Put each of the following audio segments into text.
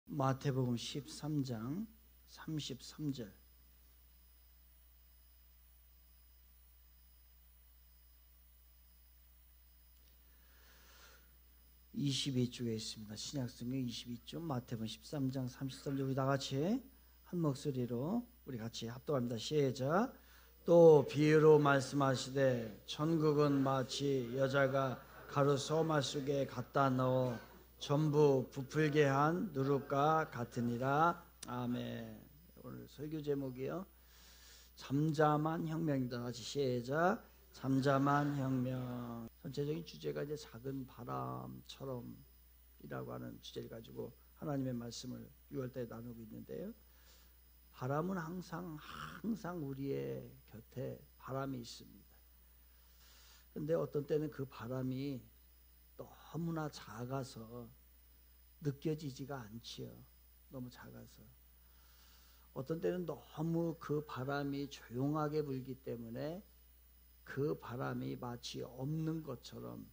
마태복음 13장 33절. (22쪽에) 있습니다. 신약성경 22쪽 마태복음 13장 33절. 우리 다같이 한 목소리로 우리 같이 합독합니다. 시작. 또 비유로 말씀하시되 천국은 마치 여자가 가루 소마 속에 갖다 넣어 전부 부풀게 한 누룩과 같으니라. 아멘. 오늘 설교 제목이요, 잠잠한 혁명입니다. 같이 시작. 잠잠한 혁명. 전체적인 주제가 이제 작은 바람처럼이라고 하는 주제를 가지고 하나님의 말씀을 6월달에 나누고 있는데요. 바람은 항상 우리의 곁에 바람이 있습니다. 그런데 어떤 때는 그 바람이 너무나 작아서 느껴지지가 않지요. 너무 작아서. 어떤 때는 너무 그 바람이 조용하게 불기 때문에 그 바람이 마치 없는 것처럼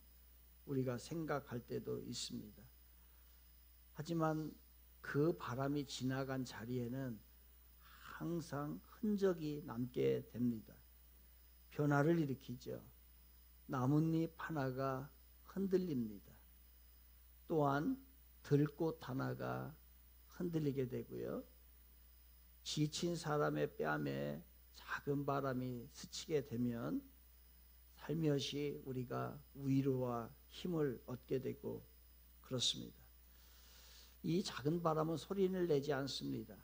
우리가 생각할 때도 있습니다. 하지만 그 바람이 지나간 자리에는 항상 흔적이 남게 됩니다. 변화를 일으키죠. 나뭇잎 하나가 흔들립니다. 또한 들꽃 하나가 흔들리게 되고요. 지친 사람의 뺨에 작은 바람이 스치게 되면 살며시 우리가 위로와 힘을 얻게 되고 그렇습니다. 이 작은 바람은 소리를 내지 않습니다.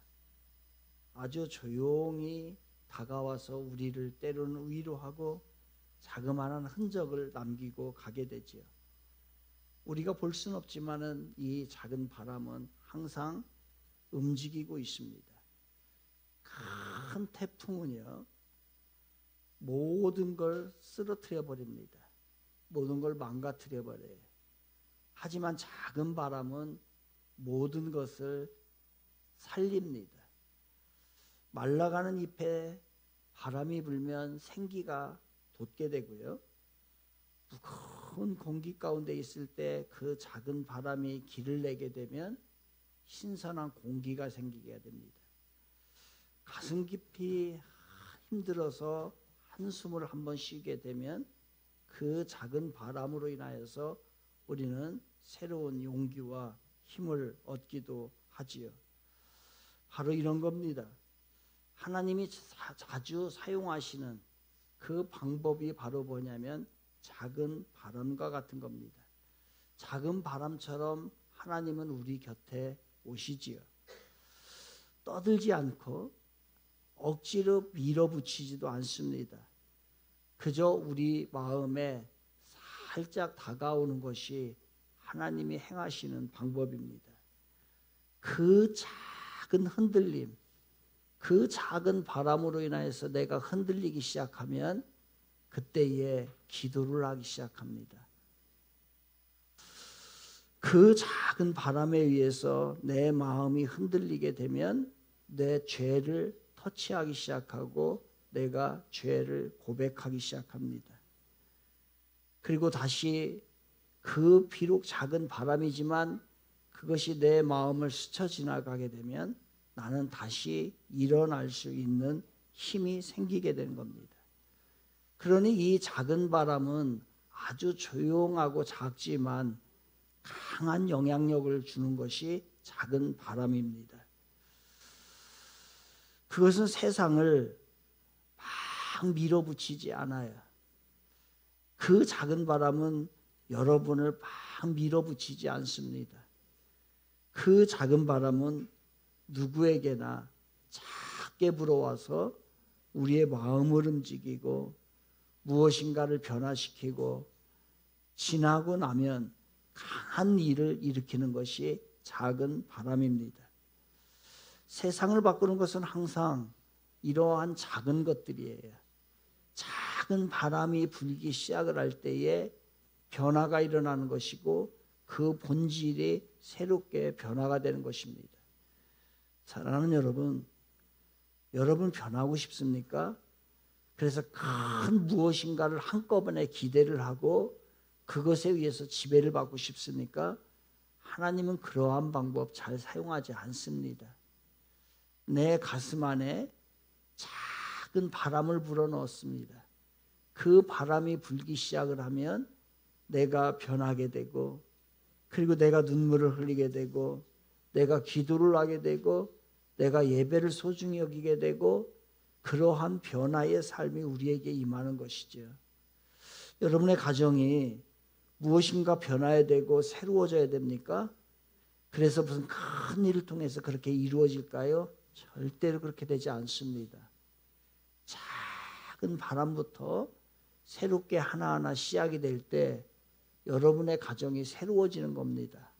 아주 조용히 다가와서 우리를 때로는 위로하고 자그마한 흔적을 남기고 가게 되지요. 우리가 볼 수는 없지만은 이 작은 바람은 항상 움직이고 있습니다. 큰 태풍은요, 모든 걸 쓰러뜨려 버립니다. 모든 걸 망가뜨려 버려요. 하지만 작은 바람은 모든 것을 살립니다. 말라가는 잎에 바람이 불면 생기가 돋게 되고요. 무거운 공기 가운데 있을 때 그 작은 바람이 길을 내게 되면 신선한 공기가 생기게 됩니다. 가슴 깊이 힘들어서 한숨을 한번 쉬게 되면 그 작은 바람으로 인하여서 우리는 새로운 용기와 힘을 얻기도 하지요. 바로 이런 겁니다. 하나님이 자주 사용하시는 그 방법이 바로 뭐냐면 작은 바람과 같은 겁니다. 작은 바람처럼 하나님은 우리 곁에 오시지요. 떠들지 않고 억지로 밀어붙이지도 않습니다. 그저 우리 마음에 살짝 다가오는 것이 하나님이 행하시는 방법입니다. 그 작은 흔들림, 그 작은 바람으로 인해서 내가 흔들리기 시작하면 그때에 기도를 하기 시작합니다. 그 작은 바람에 의해서 내 마음이 흔들리게 되면 내 죄를 터치하기 시작하고 내가 죄를 고백하기 시작합니다. 그리고 다시 그 비록 작은 바람이지만 그것이 내 마음을 스쳐 지나가게 되면 나는 다시 일어날 수 있는 힘이 생기게 되는 겁니다. 그러니 이 작은 바람은 아주 조용하고 작지만 강한 영향력을 주는 것이 작은 바람입니다. 그것은 세상을 막 밀어붙이지 않아요. 그 작은 바람은 여러분을 막 밀어붙이지 않습니다. 그 작은 바람은 누구에게나 작게 불어와서 우리의 마음을 움직이고 무엇인가를 변화시키고 지나고 나면 강한 일을 일으키는 것이 작은 바람입니다. 세상을 바꾸는 것은 항상 이러한 작은 것들이에요. 작은 바람이 불기 시작을 할 때에 변화가 일어나는 것이고 그 본질이 새롭게 변화가 되는 것입니다. 사랑하는 여러분 변하고 싶습니까? 그래서 큰 무엇인가를 한꺼번에 기대를 하고 그것에 의해서 지배를 받고 싶습니까? 하나님은 그러한 방법 잘 사용하지 않습니다. 내 가슴 안에 작은 바람을 불어넣었습니다. 그 바람이 불기 시작을 하면 내가 변하게 되고, 그리고 내가 눈물을 흘리게 되고, 내가 기도를 하게 되고, 내가 예배를 소중히 여기게 되고, 그러한 변화의 삶이 우리에게 임하는 것이죠. 여러분의 가정이 무엇인가 변화해야 되고 새로워져야 됩니까? 그래서 무슨 큰 일을 통해서 그렇게 이루어질까요? 절대로 그렇게 되지 않습니다. 작은 바람부터 새롭게 하나하나 시작이 될 때 여러분의 가정이 새로워지는 겁니다.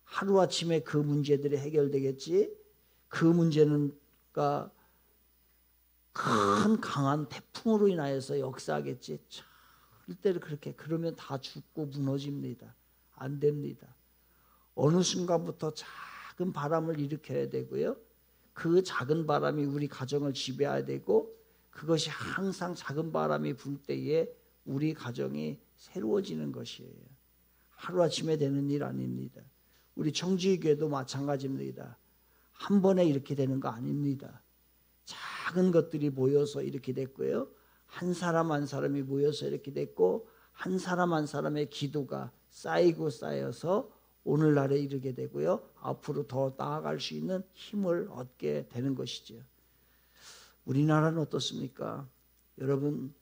하루아침에 그 문제들이 해결되겠지? 그 문제는 큰 강한 태풍으로 인하여서 역사하겠지? 절대로 그렇게 그러면 다 죽고 무너집니다. 안 됩니다. 어느 순간부터 작은 바람을 일으켜야 되고요. 그 작은 바람이 우리 가정을 지배해야 되고, 그것이 항상 작은 바람이 불 때에 우리 가정이 새로워지는 것이에요. 하루아침에 되는 일 아닙니다. 우리 청주교회도 마찬가지입니다. 한 번에 이렇게 되는 거 아닙니다. 작은 것들이 모여서 이렇게 됐고요. 한 사람 한 사람이 모여서 이렇게 됐고, 한 사람 한 사람의 기도가 쌓이고 쌓여서 오늘날에 이르게 되고요. 앞으로 더 나아갈 수 있는 힘을 얻게 되는 것이죠. 우리나라는 어떻습니까? 여러분,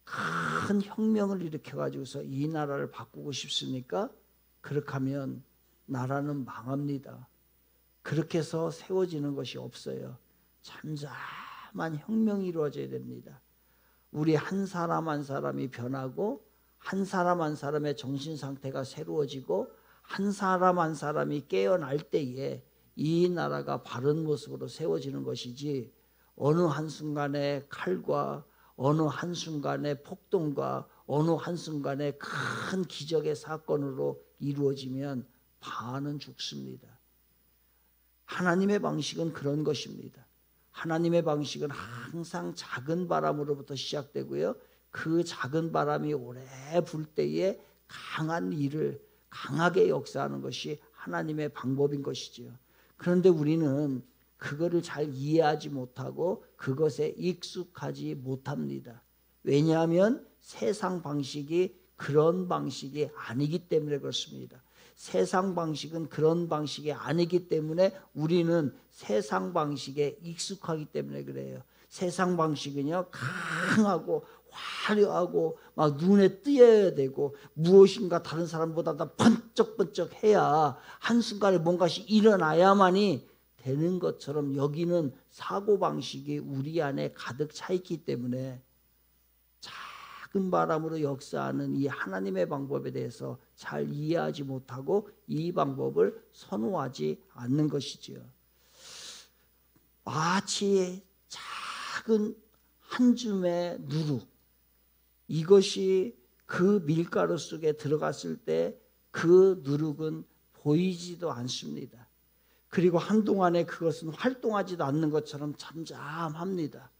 큰 혁명을 일으켜가지고서 이 나라를 바꾸고 싶습니까? 그렇게 하면 나라는 망합니다. 그렇게 해서 세워지는 것이 없어요. 잠잠한 혁명이 이루어져야 됩니다. 우리 한 사람 한 사람이 변하고, 한 사람 한 사람의 정신 상태가 새로워지고, 한 사람 한 사람이 깨어날 때에 이 나라가 바른 모습으로 세워지는 것이지, 어느 한순간에 칼과 어느 한순간에 폭동과 어느 한순간에 큰 기적의 사건으로 이루어지면 반은 죽습니다. 하나님의 방식은 그런 것입니다. 하나님의 방식은 항상 작은 바람으로부터 시작되고요. 그 작은 바람이 오래 불 때에 강한 일을 강하게 역사하는 것이 하나님의 방법인 것이지요. 그런데 우리는 그거를 잘 이해하지 못하고 그것에 익숙하지 못합니다. 왜냐하면 세상 방식이 그런 방식이 아니기 때문에 그렇습니다. 세상 방식은 그런 방식이 아니기 때문에 우리는 세상 방식에 익숙하기 때문에 그래요. 세상 방식은요, 강하고 화려하고 막 눈에 띄어야 되고 무엇인가 다른 사람보다 더 번쩍번쩍 해야 한순간에 뭔가씩 일어나야만이 되는 것처럼 여기는 사고방식이 우리 안에 가득 차 있기 때문에 작은 바람으로 역사하는 이 하나님의 방법에 대해서 잘 이해하지 못하고 이 방법을 선호하지 않는 것이지요. 마치 작은 한 줌의 누룩, 이것이 그 밀가루 속에 들어갔을 때 그 누룩은 보이지도 않습니다. 그리고 한동안에 그것은 활동하지도 않는 것처럼 잠잠합니다.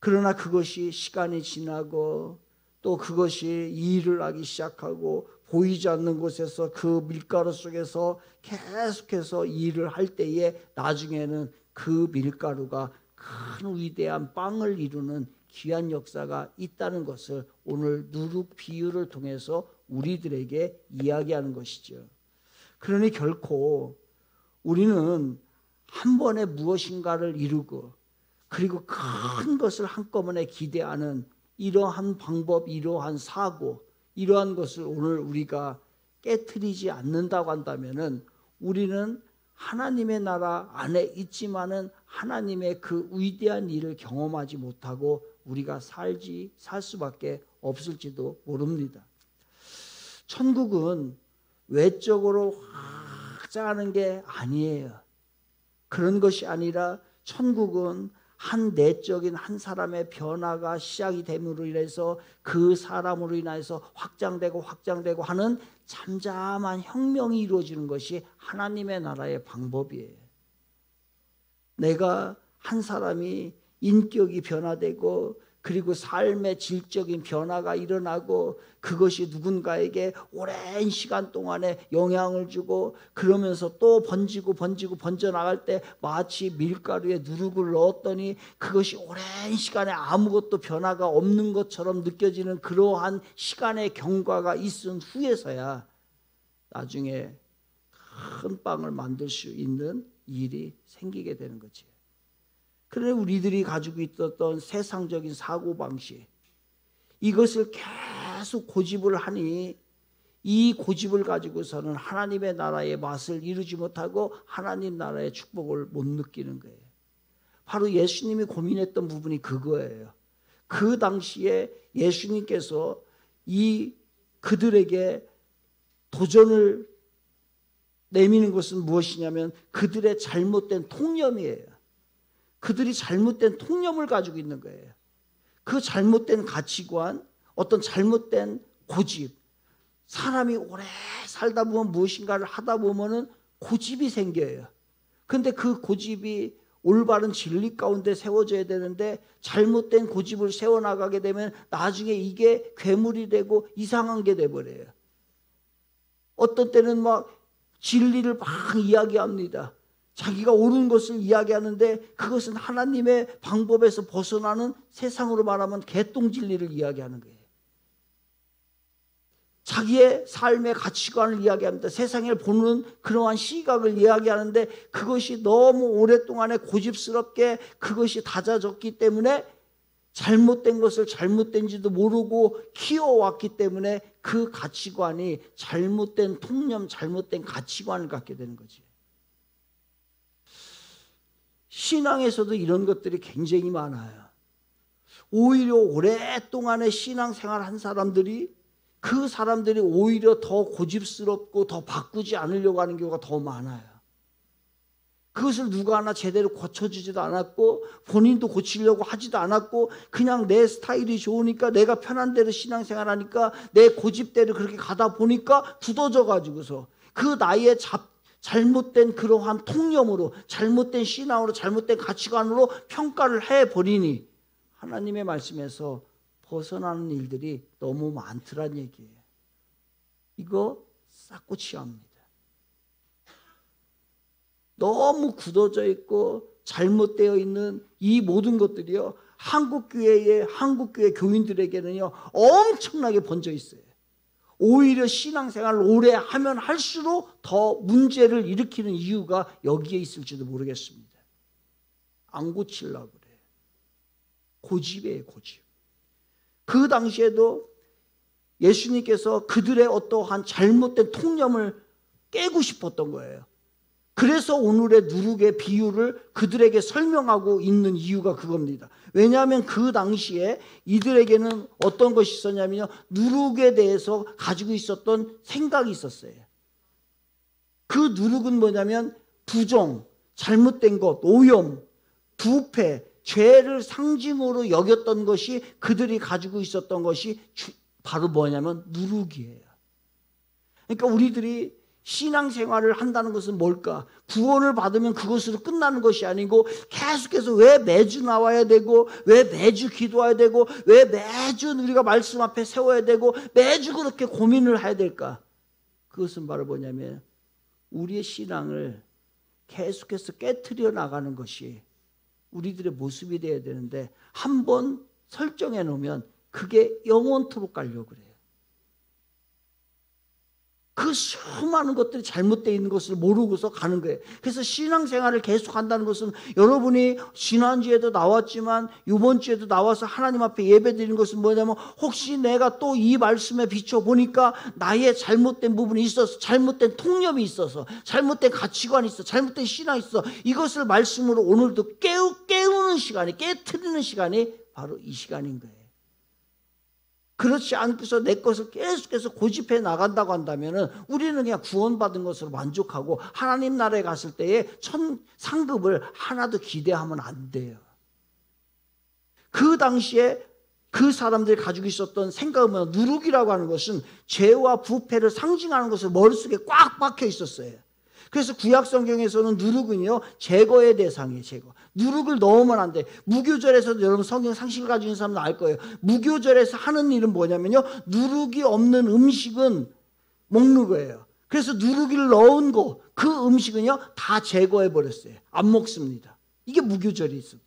그러나 그것이 시간이 지나고 또 그것이 일을 하기 시작하고 보이지 않는 곳에서 그 밀가루 속에서 계속해서 일을 할 때에 나중에는 그 밀가루가 큰 위대한 빵을 이루는 귀한 역사가 있다는 것을 오늘 누룩 비유를 통해서 우리들에게 이야기하는 것이죠. 그러니 결코 우리는 한 번에 무엇인가를 이루고 그리고 큰 것을 한꺼번에 기대하는 이러한 방법, 이러한 사고, 이러한 것을 오늘 우리가 깨트리지 않는다고 한다면은 우리는 하나님의 나라 안에 있지만은 하나님의 그 위대한 일을 경험하지 못하고 우리가 살 수밖에 없을지도 모릅니다. 천국은 외적으로 확장하는 게 아니에요. 그런 것이 아니라 천국은 한 내적인 한 사람의 변화가 시작이 됨으로 인해서 그 사람으로 인해서 확장되고 하는 잠잠한 혁명이 이루어지는 것이 하나님의 나라의 방법이에요. 내가 한 사람이 인격이 변화되고 그리고 삶의 질적인 변화가 일어나고 그것이 누군가에게 오랜 시간 동안에 영향을 주고 그러면서 또 번지고 번져나갈 때 마치 밀가루에 누룩을 넣었더니 그것이 오랜 시간에 아무것도 변화가 없는 것처럼 느껴지는 그러한 시간의 경과가 있은 후에서야 나중에 큰 빵을 만들 수 있는 일이 생기게 되는 거지. 그런데 우리들이 가지고 있었던 세상적인 사고방식, 이것을 계속 고집을 하니 이 고집을 가지고서는 하나님의 나라의 맛을 이루지 못하고 하나님 나라의 축복을 못 느끼는 거예요. 바로 예수님이 고민했던 부분이 그거예요. 그 당시에 예수님께서 그들에게 도전을 내미는 것은 무엇이냐면 그들의 잘못된 통념이에요. 그들이 잘못된 통념을 가지고 있는 거예요. 그 잘못된 가치관, 어떤 잘못된 고집. 사람이 오래 살다 보면 무엇인가를 하다 보면은 고집이 생겨요. 그런데 그 고집이 올바른 진리 가운데 세워져야 되는데 잘못된 고집을 세워나가게 되면 나중에 이게 괴물이 되고 이상한 게 돼버려요. 어떤 때는 막 진리를 막 이야기합니다. 자기가 옳은 것을 이야기하는데 그것은 하나님의 방법에서 벗어나는, 세상으로 말하면 개똥진리를 이야기하는 거예요. 자기의 삶의 가치관을 이야기합니다. 세상을 보는 그러한 시각을 이야기하는데 그것이 너무 오랫동안에 고집스럽게 그것이 다져졌기 때문에 잘못된 것을 잘못된지도 모르고 키워왔기 때문에 그 가치관이 잘못된 통념, 잘못된 가치관을 갖게 되는 거지. 신앙에서도 이런 것들이 굉장히 많아요. 오히려 오랫동안의 신앙생활 한 사람들이 그 사람들이 오히려 더 고집스럽고 더 바꾸지 않으려고 하는 경우가 더 많아요. 그것을 누가 하나 제대로 고쳐주지도 않았고 본인도 고치려고 하지도 않았고 그냥 내 스타일이 좋으니까 내가 편한 대로 신앙생활하니까 내 고집대로 그렇게 가다 보니까 굳어져 가지고서 그 나이에 잘못된 그러한 통념으로, 잘못된 신앙으로, 잘못된 가치관으로 평가를 해버리니 하나님의 말씀에서 벗어나는 일들이 너무 많더란 얘기예요. 이거 싹고 치워합니다. 너무 굳어져 있고 잘못되어 있는 이 모든 것들이요, 한국교회 교인들에게는요 엄청나게 번져 있어요. 오히려 신앙생활을 오래 하면 할수록 더 문제를 일으키는 이유가 여기에 있을지도 모르겠습니다. 안 고치려고 그래요. 고집이에요, 고집. 그 당시에도 예수님께서 그들의 어떠한 잘못된 통념을 깨고 싶었던 거예요. 그래서 오늘의 누룩의 비유를 그들에게 설명하고 있는 이유가 그겁니다. 왜냐하면 그 당시에 이들에게는 어떤 것이 있었냐면요, 누룩에 대해서 가지고 있었던 생각이 있었어요. 그 누룩은 뭐냐면 부정, 잘못된 것, 오염, 부패, 죄를 상징으로 여겼던 것이, 그들이 가지고 있었던 것이 바로 뭐냐면 누룩이에요. 그러니까 우리들이 신앙생활을 한다는 것은 뭘까? 구원을 받으면 그것으로 끝나는 것이 아니고 계속해서 왜 매주 나와야 되고, 왜 매주 기도해야 되고, 왜 매주 우리가 말씀 앞에 세워야 되고, 매주 그렇게 고민을 해야 될까? 그것은 바로 뭐냐면 우리의 신앙을 계속해서 깨트려 나가는 것이 우리들의 모습이 되어야 되는데, 한번 설정해 놓으면 그게 영원토록 가려고 그래요. 그 수많은 것들이 잘못되어 있는 것을 모르고서 가는 거예요. 그래서 신앙생활을 계속한다는 것은, 여러분이 지난주에도 나왔지만 이번 주에도 나와서 하나님 앞에 예배드리는 것은 뭐냐면, 혹시 내가 또 이 말씀에 비춰보니까 나의 잘못된 부분이 있어서, 잘못된 통념이 있어서, 잘못된 가치관이 있어, 잘못된 신앙이 있어, 이것을 말씀으로 오늘도 깨우는 시간이, 깨트리는 시간이 바로 이 시간인 거예요. 그렇지 않고서 내 것을 계속해서 고집해 나간다고 한다면 우리는 그냥 구원받은 것으로 만족하고 하나님 나라에 갔을 때의 상급을 하나도 기대하면 안 돼요. 그 당시에 그 사람들이 가지고 있었던 생각은, 누룩이라고 하는 것은 죄와 부패를 상징하는 것을 머릿속에 꽉 박혀 있었어요. 그래서 구약 성경에서는 누룩은요 제거의 대상이에요. 제거. 누룩을 넣으면 안 돼. 무교절에서도 여러분 성경 상식을 가지고 있는 사람은 알 거예요. 무교절에서 하는 일은 뭐냐면요, 누룩이 없는 음식은 먹는 거예요. 그래서 누룩을 넣은 거, 그 음식은요 다 제거해 버렸어요. 안 먹습니다. 이게 무교절이 있었더니.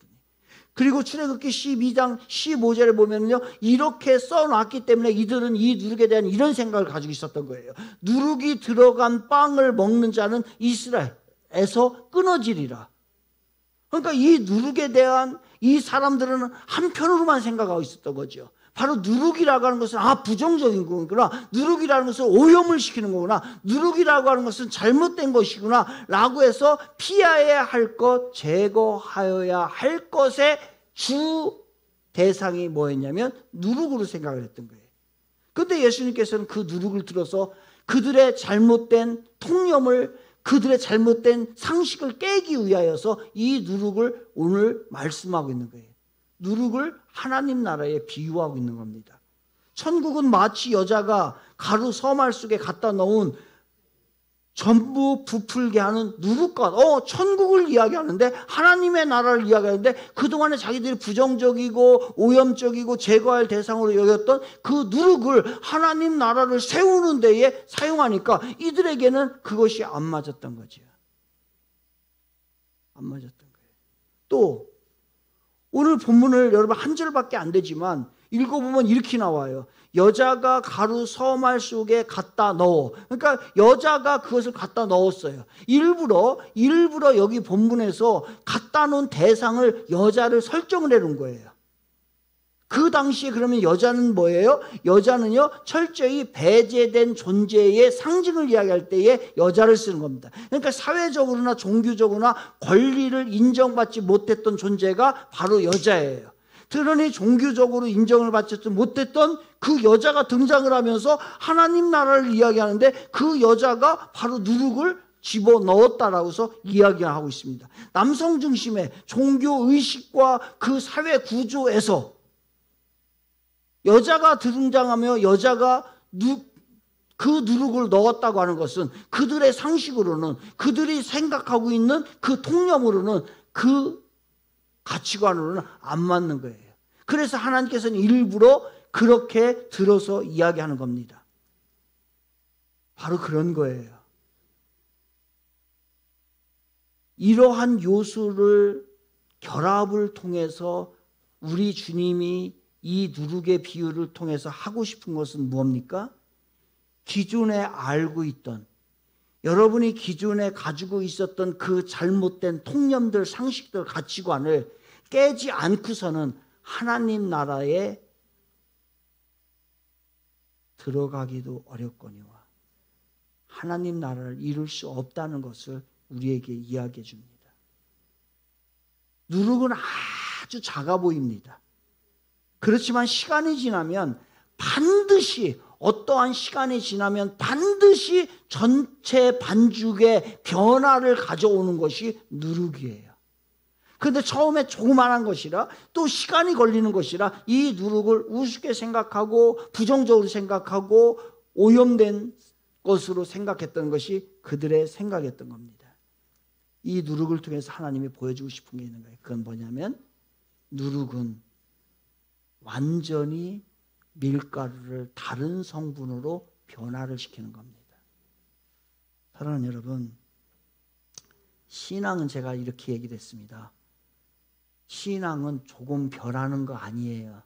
그리고 출애굽기 12장 15절에 보면요, 이렇게 써놨기 때문에 이들은 이 누룩에 대한 이런 생각을 가지고 있었던 거예요. 누룩이 들어간 빵을 먹는 자는 이스라엘에서 끊어지리라. 그러니까 이 누룩에 대한 이 사람들은 한편으로만 생각하고 있었던 거죠. 바로 누룩이라고 하는 것은 부정적인 거구나, 누룩이라는 것은 오염을 시키는 거구나, 누룩이라고 하는 것은 잘못된 것이구나 라고 해서 피하여야 할 것, 제거하여야 할 것의 주 대상이 뭐였냐면 누룩으로 생각을 했던 거예요. 그런데 예수님께서는 그 누룩을 들어서 그들의 잘못된 통념을, 그들의 잘못된 상식을 깨기 위하여서 이 누룩을 오늘 말씀하고 있는 거예요. 누룩을 하나님 나라에 비유하고 있는 겁니다. 천국은 마치 여자가 가루 서말 속에 갖다 넣은 전부 부풀게 하는 누룩과 천국을 이야기하는데, 하나님의 나라를 이야기하는데, 그동안에 자기들이 부정적이고 오염적이고 제거할 대상으로 여겼던 그 누룩을 하나님 나라를 세우는 데에 사용하니까 이들에게는 그것이 안 맞았던 거죠. 안 맞았던 거예요. 또 오늘 본문을 여러분 한 절밖에 안 되지만 읽어보면 이렇게 나와요. 여자가 가루 서말 속에 갖다 넣어. 그러니까 여자가 그것을 갖다 넣었어요. 일부러 여기 본문에서 갖다 놓은 대상을 여자를 설정을 해놓은 거예요. 그 당시에 그러면 여자는 뭐예요? 여자는요 철저히 배제된 존재의 상징을 이야기할 때에 여자를 쓰는 겁니다. 그러니까 사회적으로나 종교적으로나 권리를 인정받지 못했던 존재가 바로 여자예요. 그러니 종교적으로 인정을 받지 못했던 그 여자가 등장을 하면서 하나님 나라를 이야기하는데, 그 여자가 바로 누룩을 집어넣었다라고서 이야기하고 있습니다. 남성 중심의 종교의식과 그 사회 구조에서 여자가 등장하며 여자가 그 누룩을 넣었다고 하는 것은 그들의 상식으로는, 그들이 생각하고 있는 그 통념으로는, 그 가치관으로는 안 맞는 거예요. 그래서 하나님께서는 일부러 그렇게 들어서 이야기하는 겁니다. 바로 그런 거예요. 이러한 요소를 결합을 통해서 우리 주님이 이 누룩의 비유를 통해서 하고 싶은 것은 무엇입니까? 기존에 알고 있던, 여러분이 기존에 가지고 있었던 그 잘못된 통념들, 상식들, 가치관을 깨지 않고서는 하나님 나라에 들어가기도 어렵거니와 하나님 나라를 이룰 수 없다는 것을 우리에게 이야기해 줍니다. 누룩은 아주 작아 보입니다. 그렇지만 시간이 지나면 반드시, 어떠한 시간이 지나면 반드시 전체 반죽의 변화를 가져오는 것이 누룩이에요. 그런데 처음에 조그만한 것이라, 또 시간이 걸리는 것이라 이 누룩을 우습게 생각하고 부정적으로 생각하고 오염된 것으로 생각했던 것이 그들의 생각이었던 겁니다. 이 누룩을 통해서 하나님이 보여주고 싶은 게 있는 거예요. 그건 뭐냐면 누룩은 완전히 밀가루를 다른 성분으로 변화를 시키는 겁니다. 사랑하는 여러분, 신앙은 제가 이렇게 얘기를 했습니다. 신앙은 조금 변하는 거 아니에요.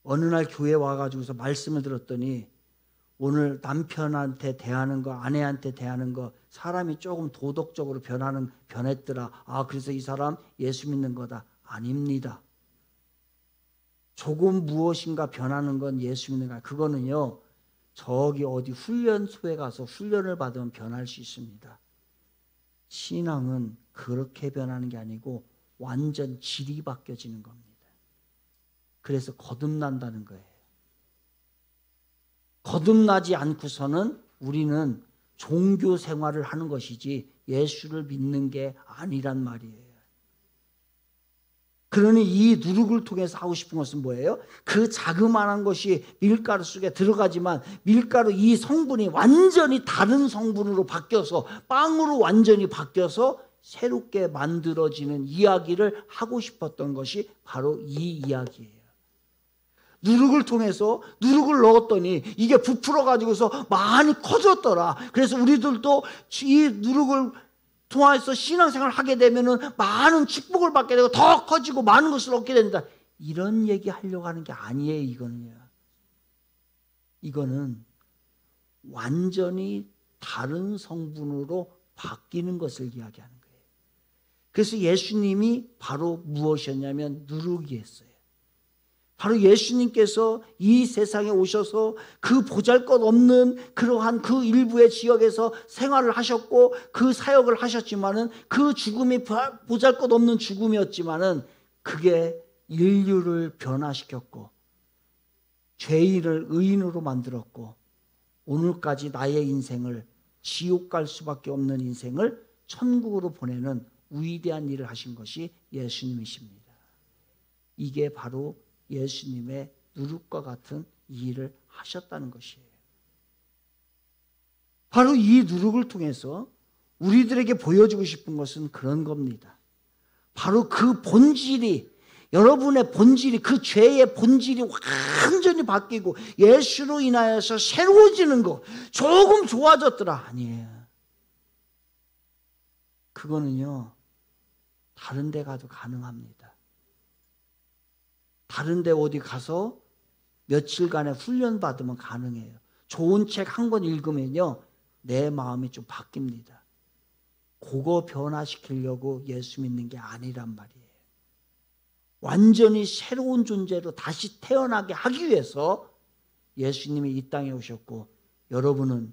어느 날 교회 와가지고서 말씀을 들었더니 오늘 남편한테 대하는 거, 아내한테 대하는 거, 사람이 조금 도덕적으로 변했더라. 그래서 이 사람 예수 믿는 거다. 아닙니다. 조금 무엇인가 변하는 건 예수 믿는 거야. 그거는요, 저기 어디 훈련소에 가서 훈련을 받으면 변할 수 있습니다. 신앙은 그렇게 변하는 게 아니고 완전 질이 바뀌어지는 겁니다. 그래서 거듭난다는 거예요. 거듭나지 않고서는 우리는 종교 생활을 하는 것이지 예수를 믿는 게 아니란 말이에요. 그러니 이 누룩을 통해서 하고 싶은 것은 뭐예요? 그 자그마한 것이 밀가루 속에 들어가지만 밀가루 이 성분이 완전히 다른 성분으로 바뀌어서 빵으로 완전히 바뀌어서 새롭게 만들어지는 이야기를 하고 싶었던 것이 바로 이 이야기예요. 누룩을 통해서 누룩을 넣었더니 이게 부풀어 가지고서 많이 커졌더라. 그래서 우리들도 이 누룩을 통해서 신앙생활을 하게 되면은 많은 축복을 받게 되고 더 커지고 많은 것을 얻게 된다. 이런 얘기 하려고 하는 게 아니에요. 이거는 완전히 다른 성분으로 바뀌는 것을 이야기하는 거예요. 그래서 예수님이 바로 무엇이었냐면 누룩이었어요. 바로 예수님께서 이 세상에 오셔서 그 보잘것없는 그러한 그 일부의 지역에서 생활을 하셨고 그 사역을 하셨지만은 그 죽음이 보잘것없는 죽음이었지만은 그게 인류를 변화시켰고 죄인을 의인으로 만들었고 오늘까지 나의 인생을 지옥 갈 수밖에 없는 인생을 천국으로 보내는 위대한 일을 하신 것이 예수님이십니다. 이게 바로 예수님의 누룩과 같은 이 일을 하셨다는 것이에요. 바로 이 누룩을 통해서 우리들에게 보여주고 싶은 것은 그런 겁니다. 바로 그 본질이, 여러분의 본질이, 그 죄의 본질이 완전히 바뀌고 예수로 인하여서 새로워지는 거, 조금 좋아졌더라. 아니에요. 그거는요, 다른 데 가도 가능합니다. 다른 데 어디 가서 며칠간의 훈련 받으면 가능해요. 좋은 책 한 권 읽으면요, 내 마음이 좀 바뀝니다. 그거 변화시키려고 예수 믿는 게 아니란 말이에요. 완전히 새로운 존재로 다시 태어나게 하기 위해서 예수님이 이 땅에 오셨고 여러분은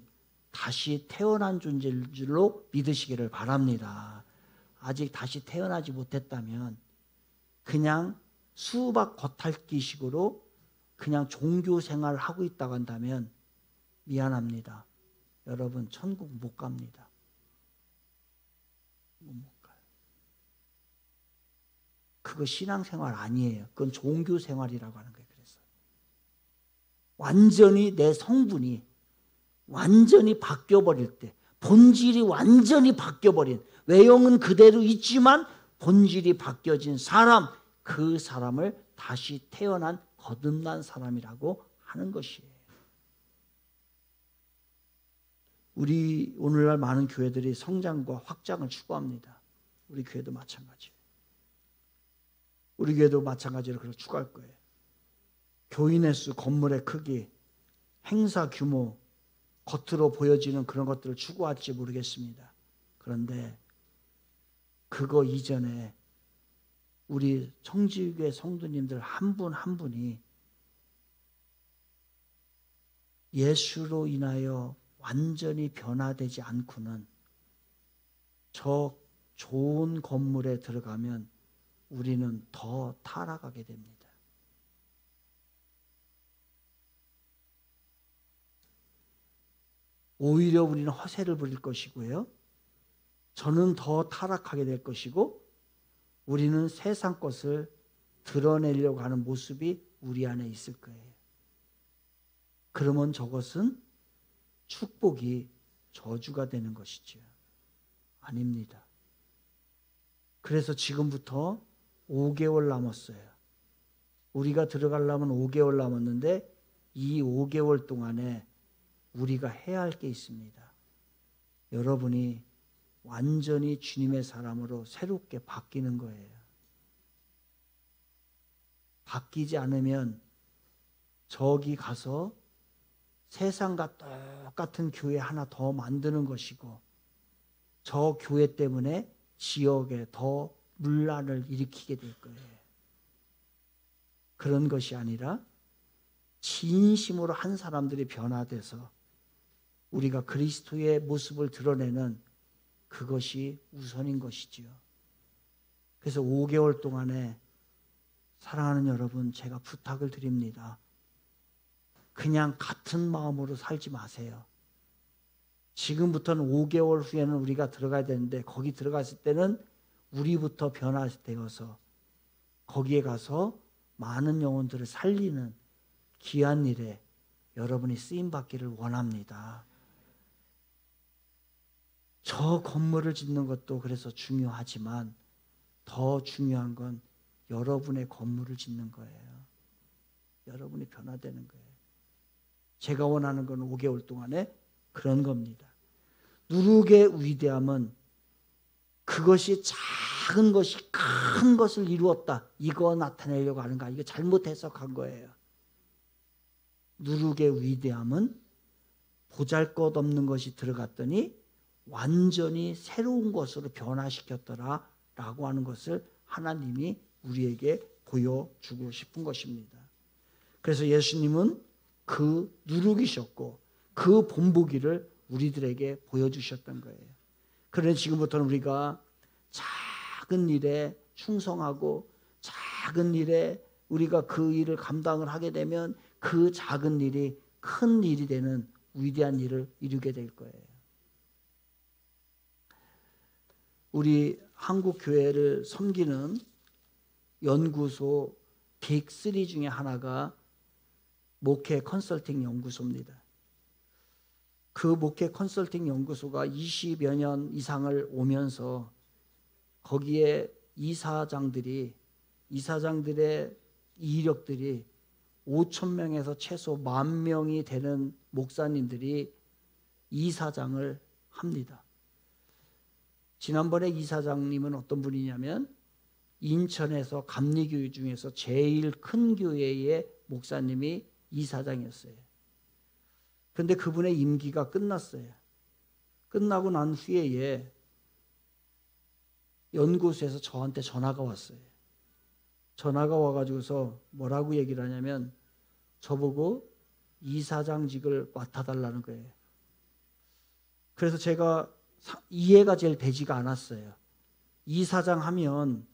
다시 태어난 존재인 줄로 믿으시기를 바랍니다. 아직 다시 태어나지 못했다면 그냥 수박 겉핥기식으로 그냥 종교 생활을 하고 있다고 한다면 미안합니다. 여러분 천국 못 갑니다. 못 가요. 그거 신앙생활 아니에요. 그건 종교생활이라고 하는 거예요. 그래서 완전히 내 성분이 완전히 바뀌어버릴 때, 본질이 완전히 바뀌어버린, 외형은 그대로 있지만 본질이 바뀌어진 사람, 그 사람을 다시 태어난 거듭난 사람이라고 하는 것이에요. 우리 오늘날 많은 교회들이 성장과 확장을 추구합니다. 우리 교회도 마찬가지예요. 우리 교회도 마찬가지로 그렇게 추구할 거예요. 교인의 수, 건물의 크기, 행사 규모, 겉으로 보여지는 그런 것들을 추구할지 모르겠습니다. 그런데 그거 이전에 우리 청지교회 성도님들 한 분 한 분이 예수로 인하여 완전히 변화되지 않고는 저 좋은 건물에 들어가면 우리는 더 타락하게 됩니다. 오히려 우리는 허세를 부릴 것이고요. 저는 더 타락하게 될 것이고 우리는 세상 것을 드러내려고 하는 모습이 우리 안에 있을 거예요. 그러면 저것은 축복이 저주가 되는 것이죠. 아닙니다. 그래서 지금부터 5개월 남았어요. 우리가 들어가려면 5개월 남았는데 이 5개월 동안에 우리가 해야 할 게 있습니다. 여러분이 완전히 주님의 사람으로 새롭게 바뀌는 거예요. 바뀌지 않으면 저기 가서 세상과 똑같은 교회 하나 더 만드는 것이고 저 교회 때문에 지역에 더 문란을 일으키게 될 거예요. 그런 것이 아니라 진심으로 한 사람들이 변화돼서 우리가 그리스도의 모습을 드러내는 그것이 우선인 것이지요. 그래서 5개월 동안에 사랑하는 여러분, 제가 부탁을 드립니다. 그냥 같은 마음으로 살지 마세요. 지금부터는 5개월 후에는 우리가 들어가야 되는데 거기 들어갔을 때는 우리부터 변화되어서 거기에 가서 많은 영혼들을 살리는 귀한 일에 여러분이 쓰임받기를 원합니다. 저 건물을 짓는 것도 그래서 중요하지만 더 중요한 건 여러분의 건물을 짓는 거예요. 여러분이 변화되는 거예요. 제가 원하는 건 5개월 동안에 그런 겁니다. 누룩의 위대함은 그것이 작은 것이 큰 것을 이루었다, 이거 나타내려고 하는 거, 이거 잘못 해석한 거예요. 누룩의 위대함은 보잘것없는 것이 들어갔더니 완전히 새로운 것으로 변화시켰더라 라고 하는 것을 하나님이 우리에게 보여주고 싶은 것입니다. 그래서 예수님은 그 누룩이셨고 그 본보기를 우리들에게 보여주셨던 거예요. 그러니 지금부터는 우리가 작은 일에 충성하고 작은 일에 우리가 그 일을 감당을 하게 되면 그 작은 일이 큰 일이 되는 위대한 일을 이루게 될 거예요. 우리 한국 교회를 섬기는 연구소 빅3 중에 하나가 목회 컨설팅 연구소입니다. 그 목회 컨설팅 연구소가 20여 년 이상을 오면서 거기에 이사장들의 이력들이 5,000명에서 최소 10,000명이 되는 목사님들이 이사장을 합니다. 지난번에 이사장님은 어떤 분이냐면 인천에서 감리교회 중에서 제일 큰 교회의 목사님이 이사장이었어요. 그런데 그분의 임기가 끝났어요. 끝나고 난 후에 연구소에서 저한테 전화가 왔어요. 전화가 와가지고서 뭐라고 얘기를 하냐면 저보고 이사장직을 맡아달라는 거예요. 그래서 제가 이해가 제일 되지가 않았어요. 이사장 하면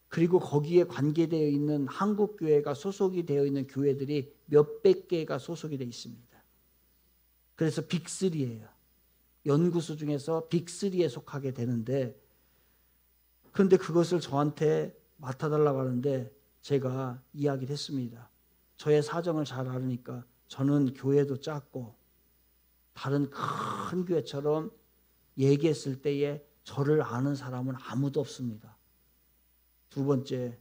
그리고 거기에 관계되어 있는 한국교회가 소속이 되어 있는 교회들이 몇백 개가 소속이 되어 있습니다. 그래서 빅3예요. 연구소 중에서 빅3에 속하게 되는데, 그런데 그것을 저한테 맡아달라고 하는데 제가 이야기를 했습니다. 저의 사정을 잘 알으니까 저는 교회도 작고 다른 큰 교회처럼 얘기했을 때에 저를 아는 사람은 아무도 없습니다. 두 번째,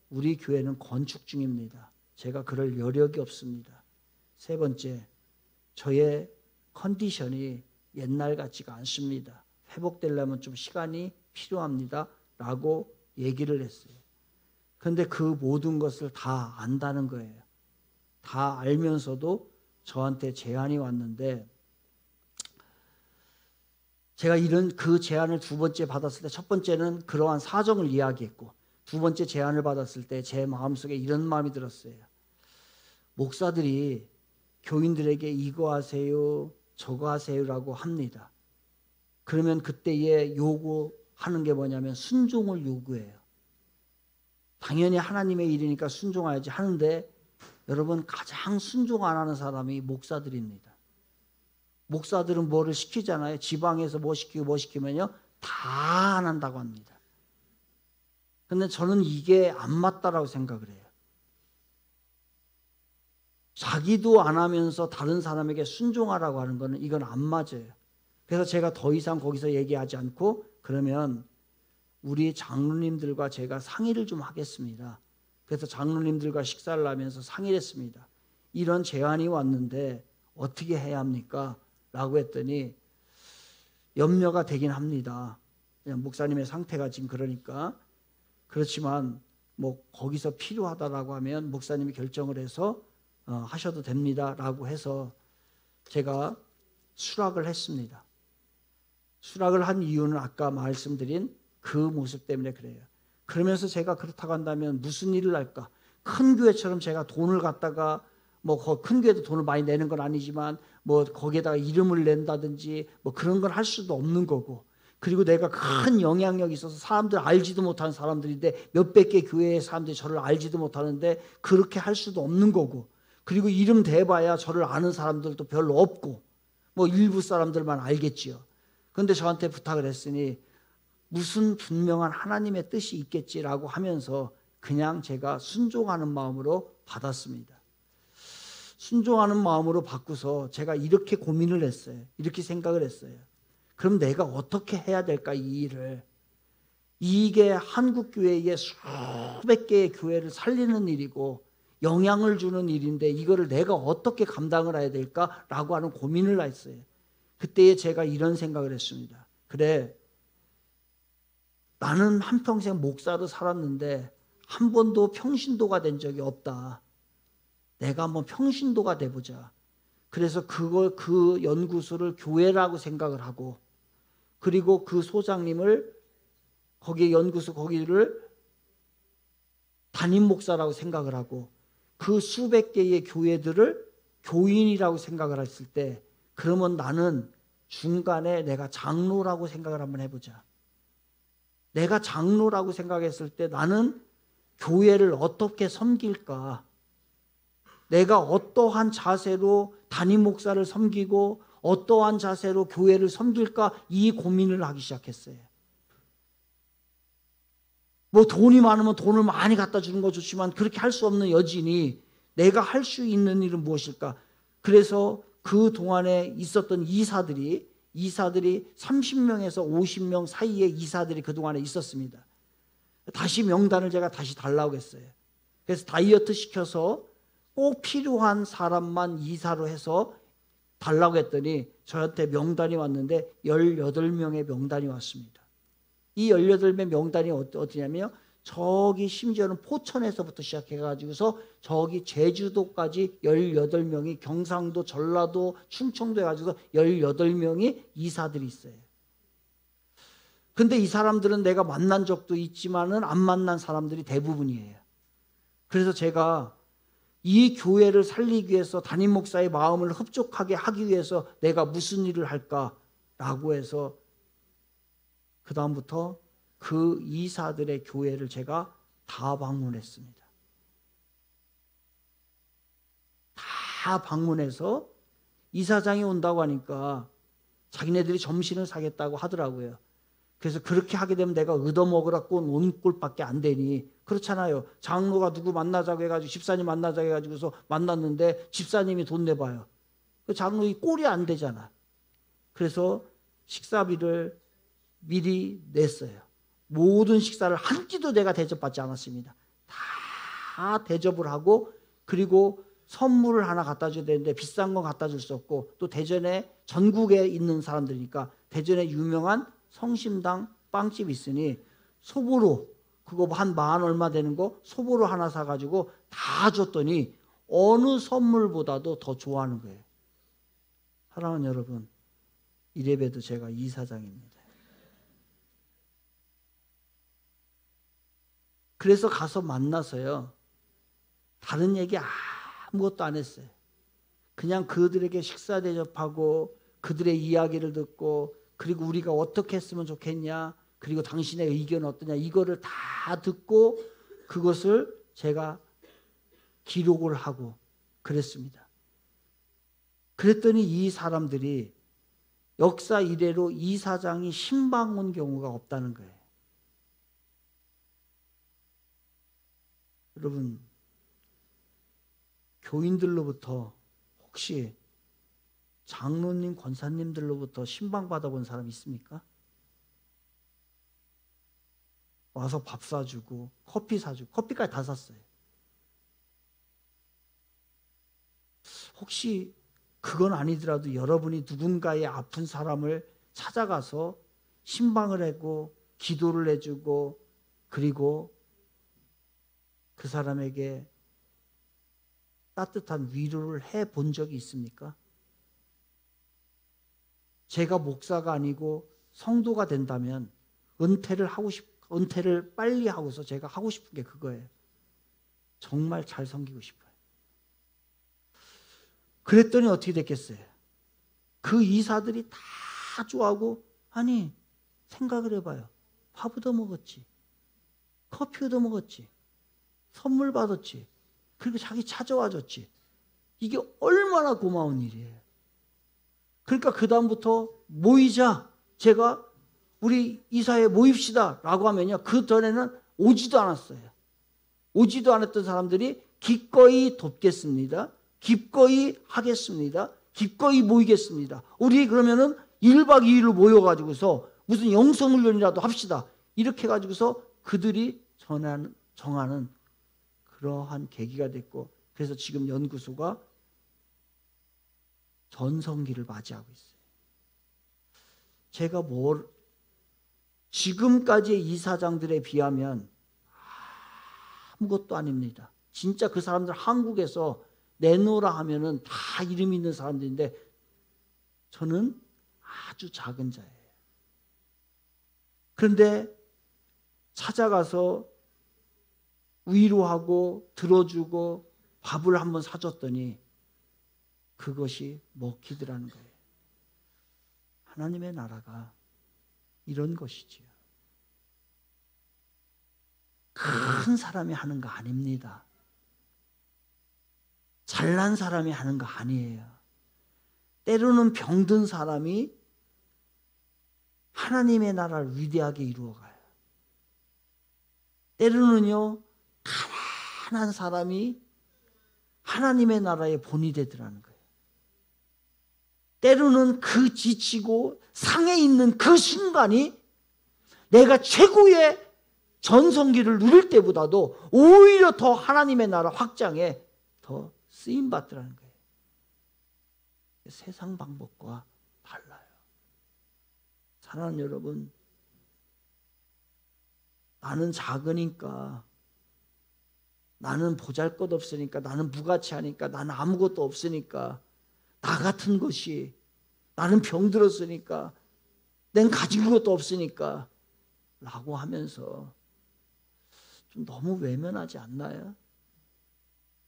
우리 교회는 건축 중입니다. 제가 그럴 여력이 없습니다. 세 번째, 저의 컨디션이 옛날 같지가 않습니다. 회복되려면 좀 시간이 필요합니다. 라고 얘기를 했어요. 그런데 그 모든 것을 다 안다는 거예요. 다 알면서도 저한테 제안이 왔는데, 제가 그 제안을 두 번째 받았을 때, 첫 번째는 그러한 사정을 이야기했고, 두 번째 제안을 받았을 때 제 마음속에 이런 마음이 들었어요. 목사들이 교인들에게 이거 하세요, 저거 하세요라고 합니다. 그러면 그때에 요구하는 게 뭐냐면 순종을 요구해요. 당연히 하나님의 일이니까 순종해야지 하는데, 여러분 가장 순종 안 하는 사람이 목사들입니다. 목사들은 뭐를 시키잖아요. 지방에서 뭐 시키면요 다 안 한다고 합니다. 그런데 저는 이게 안 맞다라고 생각을 해요. 자기도 안 하면서 다른 사람에게 순종하라고 하는 거는 이건 안 맞아요. 그래서 제가 더 이상 거기서 얘기하지 않고, 그러면 우리 장로님들과 제가 상의를 좀 하겠습니다. 그래서 장로님들과 식사를 하면서 상의를 했습니다. 이런 제안이 왔는데 어떻게 해야 합니까? 라고 했더니 염려가 되긴 합니다. 그냥 목사님의 상태가 지금 그러니까. 그렇지만 뭐 거기서 필요하다라고 하면 목사님이 결정을 해서 하셔도 됩니다라고 해서 제가 수락을 했습니다. 수락을 한 이유는 아까 말씀드린 그 모습 때문에 그래요. 그러면서 제가 그렇다고 한다면 무슨 일을 할까? 큰 교회처럼 제가 돈을 갖다가 뭐 큰 교회도 돈을 많이 내는 건 아니지만 뭐 거기에다가 이름을 낸다든지 뭐 그런 걸 할 수도 없는 거고, 그리고 내가 큰 영향력이 있어서 사람들 알지도 못하는 사람들인데 몇백 개 교회의 사람들이 저를 알지도 못하는데 그렇게 할 수도 없는 거고, 그리고 이름 대봐야 저를 아는 사람들도 별로 없고 뭐 일부 사람들만 알겠지요. 그런데 저한테 부탁을 했으니 무슨 분명한 하나님의 뜻이 있겠지라고 하면서 그냥 제가 순종하는 마음으로 받았습니다. 순종하는 마음으로 받고서 제가 이렇게 고민을 했어요. 이렇게 생각을 했어요. 그럼 내가 어떻게 해야 될까, 이 일을. 이게 한국교회의 수백 개의 교회를 살리는 일이고 영향을 주는 일인데 이거를 내가 어떻게 감당을 해야 될까라고 하는 고민을 했어요. 그때에 제가 이런 생각을 했습니다. 그래, 나는 한평생 목사로 살았는데 한 번도 평신도가 된 적이 없다. 내가 한번 평신도가 돼보자. 그래서 그 연구소를 교회라고 생각을 하고, 그리고 그 소장님을 거기에 연구소 거기를 담임 목사라고 생각을 하고, 그 수백 개의 교회들을 교인이라고 생각을 했을 때, 그러면 나는 중간에 내가 장로라고 생각을 한번 해보자. 내가 장로라고 생각했을 때 나는 교회를 어떻게 섬길까? 내가 어떠한 자세로 담임 목사를 섬기고 어떠한 자세로 교회를 섬길까? 이 고민을 하기 시작했어요. 뭐 돈이 많으면 돈을 많이 갖다 주는 거 좋지만 그렇게 할 수 없는 여진이 내가 할 수 있는 일은 무엇일까? 그래서 그 동안에 있었던 이사들이 30명에서 50명 사이의 이사들이 그동안에 있었습니다. 다시 명단을 제가 다시 달라고 했어요. 그래서 다이어트 시켜서 꼭 필요한 사람만 이사로 해서 달라고 했더니 저한테 명단이 왔는데 18명의 명단이 왔습니다. 이 18명의 명단이 어디냐면요, 저기 심지어는 포천에서부터 시작해가지고서 저기 제주도까지 18명이, 경상도, 전라도, 충청도 해가지고 18명이 이사들이 있어요. 근데 이 사람들은 내가 만난 적도 있지만은 안 만난 사람들이 대부분이에요. 그래서 제가 이 교회를 살리기 위해서 담임 목사의 마음을 흡족하게 하기 위해서 내가 무슨 일을 할까라고 해서 그 다음부터 그 이사들의 교회를 제가 다 방문했습니다. 다 방문해서 이사장이 온다고 하니까 자기네들이 점심을 사겠다고 하더라고요. 그래서 그렇게 하게 되면 내가 얻어먹으라고 온 꼴밖에 안 되니, 그렇잖아요. 장로가 누구 만나자고 해가지고 집사님 만나자고 해가지고서 만났는데 집사님이 돈 내봐요. 그 장로이 꼴이 안 되잖아. 그래서 식사비를 미리 냈어요. 모든 식사를 한 끼도 내가 대접받지 않았습니다. 다 대접을 하고, 그리고 선물을 하나 갖다 줘야 되는데 비싼 건 갖다 줄 수 없고, 또 대전에 전국에 있는 사람들이니까 대전에 유명한 성심당 빵집이 있으니 소보로, 그거 한 10,000 얼마 되는 거 소보로 하나 사가지고 다 줬더니 어느 선물보다도 더 좋아하는 거예요. 사랑하는 여러분, 이래봬도 제가 이사장입니다. 그래서 가서 만나서요, 다른 얘기 아무것도 안 했어요. 그냥 그들에게 식사 대접하고 그들의 이야기를 듣고, 그리고 우리가 어떻게 했으면 좋겠냐, 그리고 당신의 의견은 어떠냐, 이거를 다 듣고 그것을 제가 기록을 하고 그랬습니다. 그랬더니 이 사람들이 역사 이래로 이사장이 신방 온 경우가 없다는 거예요. 여러분, 교인들로부터 혹시 장로님, 권사님들로부터 신방 받아본 사람 있습니까? 와서 밥 사주고 커피 사주고, 커피까지 다 샀어요. 혹시 그건 아니더라도 여러분이 누군가의 아픈 사람을 찾아가서 신방을 하고 기도를 해주고, 그리고 그 사람에게 따뜻한 위로를 해본 적이 있습니까? 제가 목사가 아니고 성도가 된다면 은퇴를 빨리 하고서 제가 하고 싶은 게 그거예요. 정말 잘 섬기고 싶어요. 그랬더니 어떻게 됐겠어요? 그 이사들이 다 좋아하고, 아니 생각을 해봐요. 밥 얻어먹었지, 커피 얻어먹었지, 선물 받았지, 그리고 자기 찾아와 줬지. 이게 얼마나 고마운 일이에요. 그러니까 그 다음부터 모이자, 제가 우리 이사회 모입시다 라고 하면요, 그 전에는 오지도 않았어요. 오지도 않았던 사람들이 기꺼이 돕겠습니다. 기꺼이 하겠습니다. 기꺼이 모이겠습니다. 우리 그러면은 1박 2일로 모여가지고서 무슨 영성훈련이라도 합시다. 이렇게 해가지고서 그들이 정하는 그러한 계기가 됐고, 그래서 지금 연구소가 전성기를 맞이하고 있어요. 제가 지금까지의 이사장들에 비하면 아무것도 아닙니다. 진짜 그 사람들 한국에서 내놓으라 하면은 다 이름 있는 사람들인데 저는 아주 작은 자예요. 그런데 찾아가서 위로하고 들어주고 밥을 한번 사줬더니 그것이 먹히더라는 거예요. 하나님의 나라가 이런 것이지요. 큰 사람이 하는 거 아닙니다. 잘난 사람이 하는 거 아니에요. 때로는 병든 사람이 하나님의 나라를 위대하게 이루어가요. 때로는요, 가난한 사람이 하나님의 나라의 본이 되더라는 거예요. 때로는 그 지치고 상해 있는 그 순간이 내가 최고의 전성기를 누릴 때보다도 오히려 더 하나님의 나라 확장에 더 쓰임받더라는 거예요. 세상 방법과 달라요. 사랑하는 여러분, 나는 작으니까, 나는 보잘것없으니까, 나는 무가치하니까, 나는 아무것도 없으니까, 나 같은 것이, 나는 병들었으니까, 난 가진 것도 없으니까 라고 하면서 좀 너무 외면하지 않나요?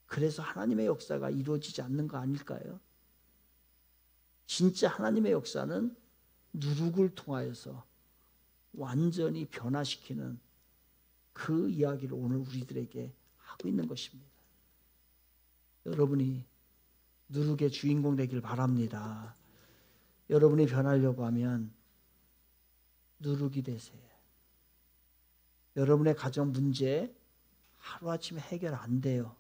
그래서 하나님의 역사가 이루어지지 않는 거 아닐까요? 진짜 하나님의 역사는 누룩을 통하여서 완전히 변화시키는 그 이야기를 오늘 우리들에게 하고 있는 것입니다. 여러분이 누룩의 주인공 되길 바랍니다. 여러분이 변하려고 하면 누룩이 되세요. 여러분의 가정 문제 하루아침에 해결 안 돼요.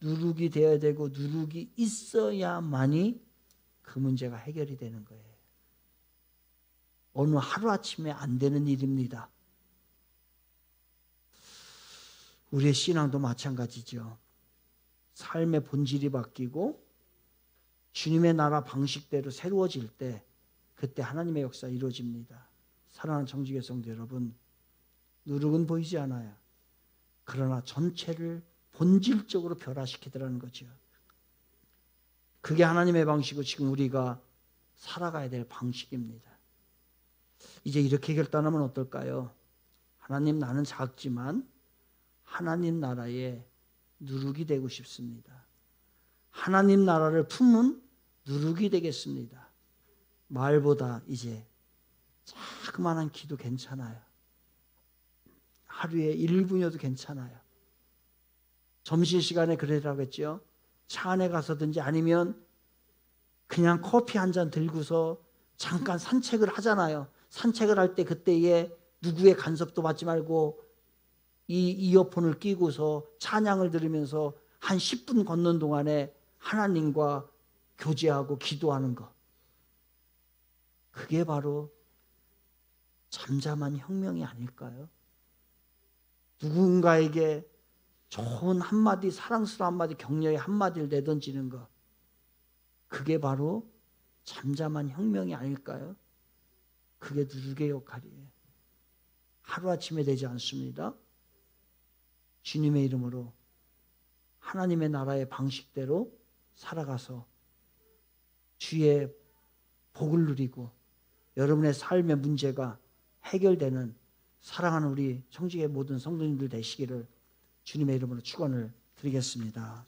누룩이 되어야 되고 누룩이 있어야만이 그 문제가 해결이 되는 거예요. 어느 하루아침에 안 되는 일입니다. 우리의 신앙도 마찬가지죠. 삶의 본질이 바뀌고 주님의 나라 방식대로 새로워질 때 그때 하나님의 역사 이루어집니다. 사랑하는 청지교 성도 여러분, 누룩은 보이지 않아요. 그러나 전체를 본질적으로 변화시키더라는 거죠. 그게 하나님의 방식이고 지금 우리가 살아가야 될 방식입니다. 이제 이렇게 결단하면 어떨까요? 하나님, 나는 작지만 하나님 나라의 누룩이 되고 싶습니다. 하나님 나라를 품은 누룩이 되겠습니다. 말보다 이제 자그마한 기도 괜찮아요. 하루에 1분이어도 괜찮아요. 점심시간에 그러라고 했죠. 차 안에 가서든지 아니면 그냥 커피 한 잔 들고서 잠깐 산책을 하잖아요. 산책을 할 때 그때에 누구의 간섭도 받지 말고 이 이어폰을 끼고서 찬양을 들으면서 한 10분 걷는 동안에 하나님과 교제하고 기도하는 것. 그게 바로 잠잠한 혁명이 아닐까요? 누군가에게 좋은 한마디, 사랑스러운 한마디, 격려의 한마디를 내던지는 것. 그게 바로 잠잠한 혁명이 아닐까요? 그게 누룩의 역할이에요. 하루아침에 되지 않습니다. 주님의 이름으로 하나님의 나라의 방식대로 살아가서 주의 복을 누리고 여러분의 삶의 문제가 해결되는 사랑하는 우리 청지의 모든 성도님들 되시기를 주님의 이름으로 축원을 드리겠습니다.